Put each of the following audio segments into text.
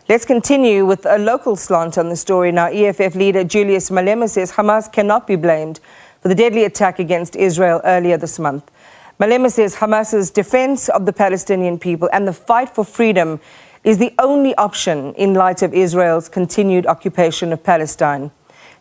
Let's continue with a local slant on the story now. EFF leader Julius Malema says Hamas cannot be blamed for the deadly attack against Israel earlier this month. Malema says Hamas's defense of the Palestinian people and the fight for freedom is the only option in light of Israel's continued occupation of Palestine.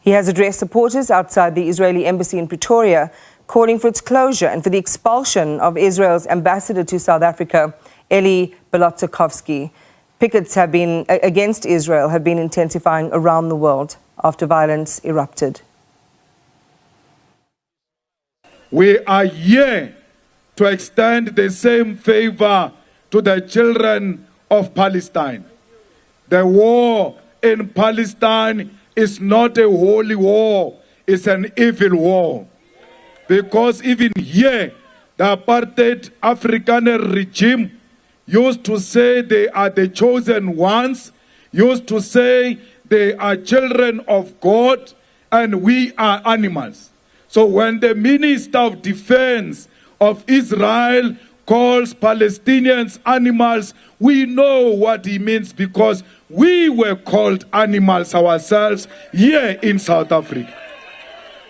He has addressed supporters outside the Israeli embassy in Pretoria, calling for its closure and for the expulsion of Israel's ambassador to South Africa, Eli Belotsakovsky. Pickets against Israel have been intensifying around the world after violence erupted. We are here to extend the same favor to the children of Palestine. The war in Palestine is not a holy war, it's an evil war. Because even here, the apartheid African regime used to say they are the chosen ones, used to say they are children of God and we are animals. So when the Minister of Defense of Israel calls Palestinians animals, we know what he means because we were called animals ourselves here in South Africa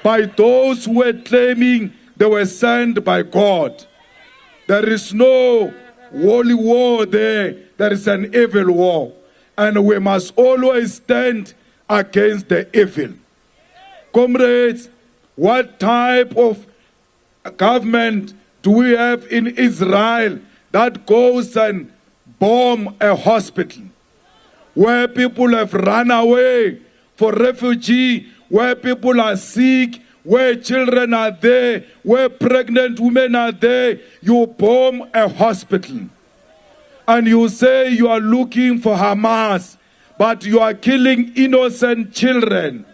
by those who were claiming they were sent by God. There is no holy war there, there is an evil war. And we must always stand against the evil. Comrades, what type of government do we have in Israel that goes and bomb a hospital where people have run away for refugee, where people are sick, where children are there, where pregnant women are there? You bomb a hospital and you say you are looking for Hamas, but you are killing innocent children.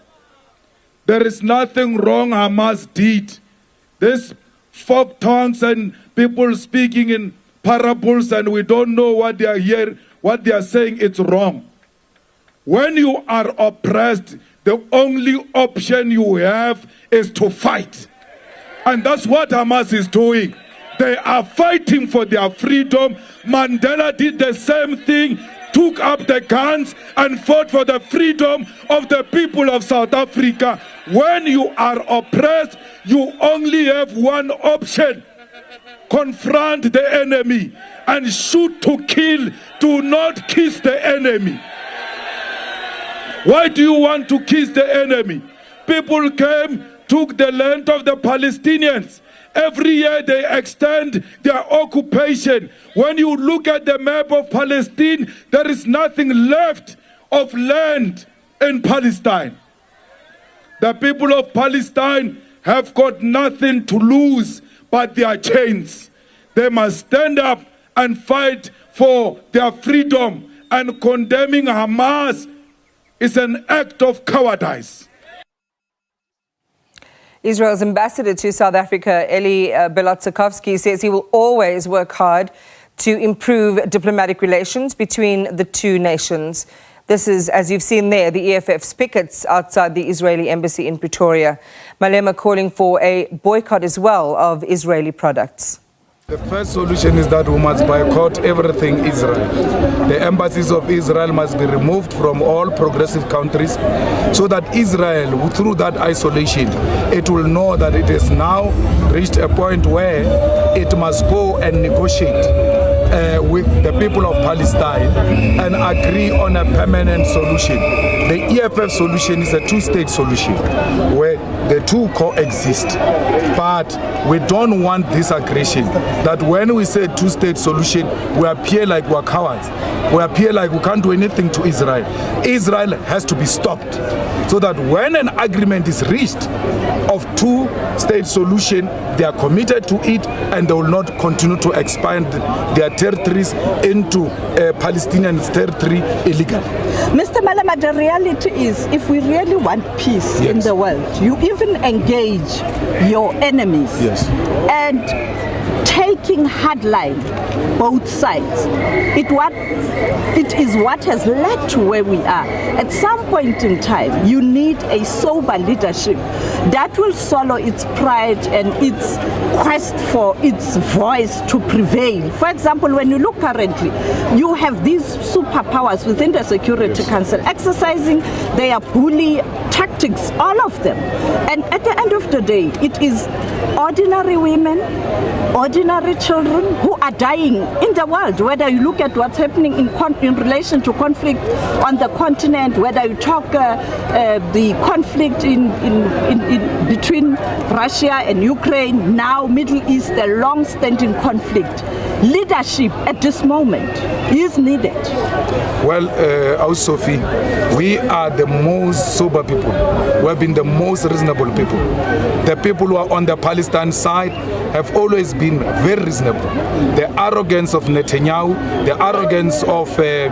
There is nothing wrong Hamas did. This folk tongues and people speaking in parables and we don't know what they are hearing, what they are saying, it's wrong. When you are oppressed, the only option you have is to fight. And that's what Hamas is doing. They are fighting for their freedom. Mandela did the same thing, took up the guns and fought for the freedom of the people of South Africa. When you are oppressed, you only have one option. Confront the enemy and shoot to kill. Do not kiss the enemy. Why do you want to kiss the enemy? People came, took the land of the Palestinians. Every year they extend their occupation. When you look at the map of Palestine, there is nothing left of land in Palestine. The people of Palestine have got nothing to lose but their chains. They must stand up and fight for their freedom, and condemning Hamas is an act of cowardice. Israel's ambassador to South Africa, Eli Belotsakovsky, says he will always work hard to improve diplomatic relations between the two nations. This is, as you've seen there, the EFF's pickets outside the Israeli embassy in Pretoria. Malema calling for a boycott as well of Israeli products. The first solution is that we must boycott everything Israel. The embassies of Israel must be removed from all progressive countries so that Israel, through that isolation, it will know that it has now reached a point where it must go and negotiate with the people of Palestine and agree on a permanent solution. The EFF solution is a two-state solution where the two coexist. But we don't want this aggression, that when we say two-state solution, we appear like we're cowards. We appear like we can't do anything to Israel. Israel has to be stopped so that when an agreement is reached of two-state solution, they are committed to it and they will not continue to expand their territories into Palestinian territory illegally. Mr. Malema, the reality is, if we really want peace in the world, you even engage your enemies. Yes. And taking hard line, both sides. It is what has led to where we are. At some point in time, you need a sober leadership that will swallow its pride and its quest for its voice to prevail. For example, when you look currently, you have these superpowers within the Security Council exercising their bully tactics, all of them. And at the end of the day, it is ordinary women, ordinary children who are dying in the world, whether you look at what's happening in relation to conflict on the continent, whether you talk the conflict in between Russia and Ukraine, now Middle East, the long-standing conflict. Leadership at this moment is needed. Well, Sophie, we are the most sober people. We have been the most reasonable people. The people who are on the Palestine side have always been very reasonable. The arrogance of Netanyahu, the arrogance of the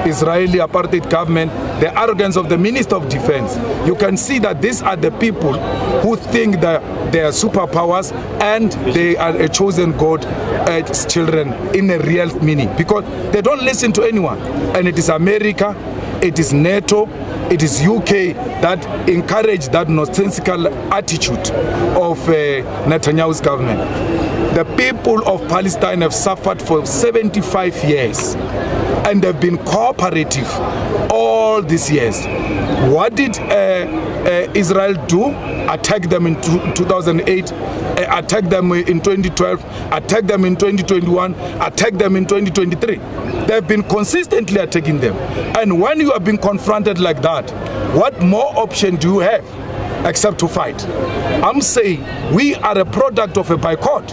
Israeli apartheid government, the arrogance of the Minister of Defense. You can see that these are the people who think that they are superpowers and they are a chosen God as children in a real meaning, because they don't listen to anyone. And it is America, it is NATO, it is UK that encourage that nonsensical attitude of Netanyahu's government. The people of Palestine have suffered for 75 years and they've been cooperative all these years. What did Israel do? Attack them in 2008, attack them in 2012, attack them in 2021, attack them in 2023. They've been consistently attacking them. And when you have been confronted like that, what more option do you have except to fight? I'm saying we are a product of a boycott,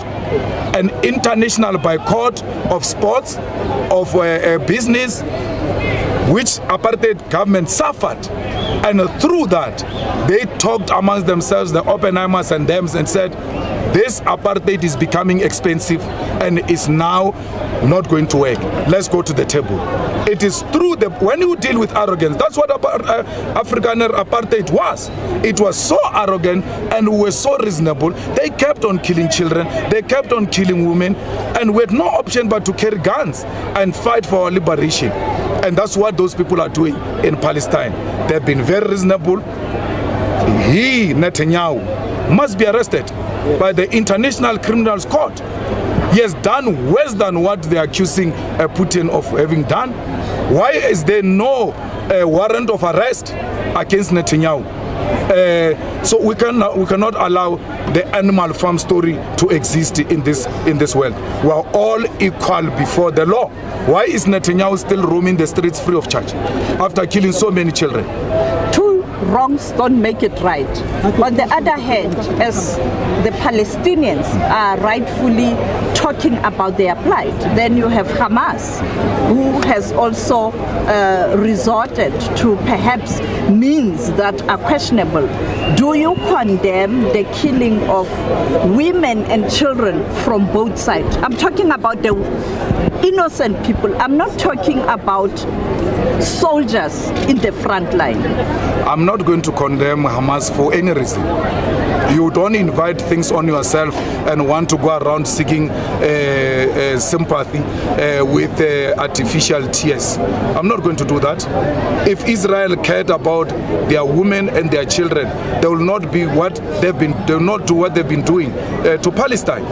an international boycott of sports, of business, which apartheid government suffered. And through that, they talked amongst themselves, the Oppenheimers and them, and said, this apartheid is becoming expensive and is now not going to work. Let's go to the table. It is through when you deal with arrogance, that's what African apartheid was. It was so arrogant and we were so reasonable. They kept on killing children, they kept on killing women, and we had no option but to carry guns and fight for our liberation. And that's what those people are doing in Palestine. They've been very reasonable. He, Netanyahu, must be arrested by the International Criminal Court. He has done worse than what they are accusing Putin of having done. Why is there no warrant of arrest against Netanyahu? So we cannot allow the animal farm story to exist in this world. We are all equal before the law. Why is Netanyahu still roaming the streets free of charge after killing so many children? Two wrongs don't make it right. On the other hand, as the Palestinians are rightfully talking about their plight, then you have Hamas, who has also resorted to perhaps means that are questionable. Do you condemn the killing of women and children from both sides? I'm talking about the innocent people. I'm not talking about soldiers in the front line. I'm not going to condemn Hamas for any reason. You don't invite things on yourself and want to go around seeking sympathy with artificial tears. I'm not going to do that. If Israel cared about their women and their children, they will not be what they've been. They will not do what they've been doing to Palestine.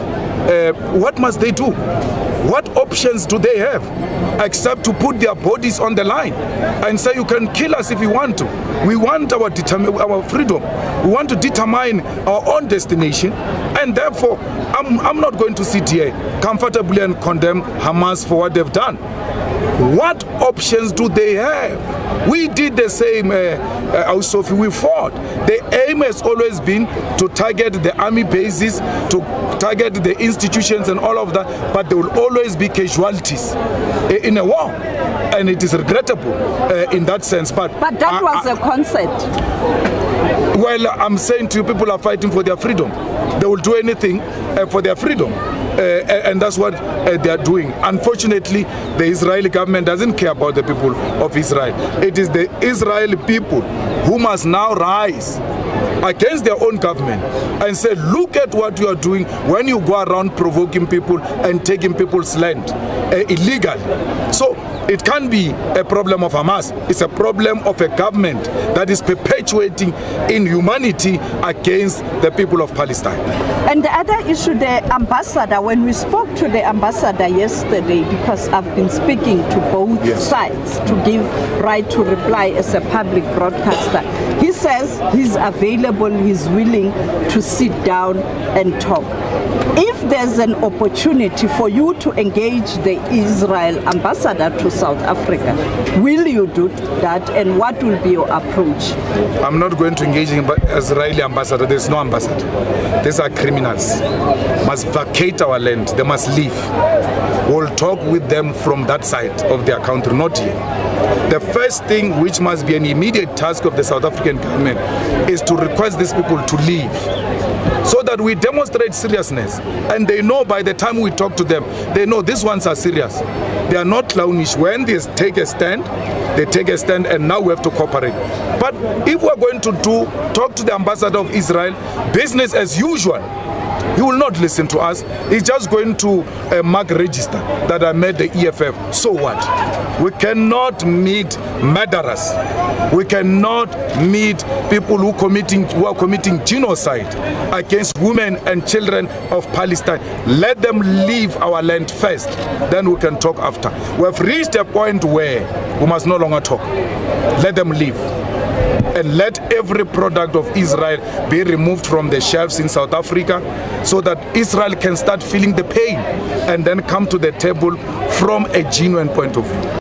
What must they do? What options do they have except to put their bodies on the line and say, you can kill us if you want to. We want our freedom. We want to determine our own destination, and therefore I'm not going to sit here comfortably and condemn Hamas for what they've done. What options do they have? We did the same, Sophie, we fought. The aim has always been to target the army bases, to target the institutions and all of that, but there will always be casualties in a war. And it is regrettable in that sense. But that was a concept. Well, I'm saying to you, people are fighting for their freedom. They will do anything for their freedom. And that's what they are doing. Unfortunately, the Israeli government doesn't care about the people of Israel. It is the Israeli people who must now rise against their own government and say, look at what you are doing when you go around provoking people and taking people's land illegally. So it can't be a problem of Hamas. It's a problem of a government that is perpetuating inhumanity against the people of Palestine. And the other issue, the ambassador, when we spoke to the ambassador yesterday, because I've been speaking to both sides to give right to reply as a public broadcaster, he says he's available, he's willing to sit down and talk. If there's an opportunity for you to engage the Israel ambassador to South Africa, will you do that, and what will be your approach? I'm not going to engage in Israeli ambassador. There's no ambassador. These are criminals. Must vacate our land. They must leave. We'll talk with them from that side of their country, not here. The first thing, which must be an immediate task of the South African government, is to request these people to leave, so that we demonstrate seriousness. And they know by the time we talk to them, they know these ones are serious. They are not clownish. When they take a stand, they take a stand, and now we have to cooperate. But if we're going to talk to the ambassador of Israel, business as usual, he will not listen to us. He's just going to mark register that I made the EFF. So what? We cannot meet murderers. We cannot meet people who are committing genocide against women and children of Palestine. Let them leave our land first, then we can talk after. We have reached a point where we must no longer talk. Let them leave. And let every product of Israel be removed from the shelves in South Africa, so that Israel can start feeling the pain and then come to the table from a genuine point of view.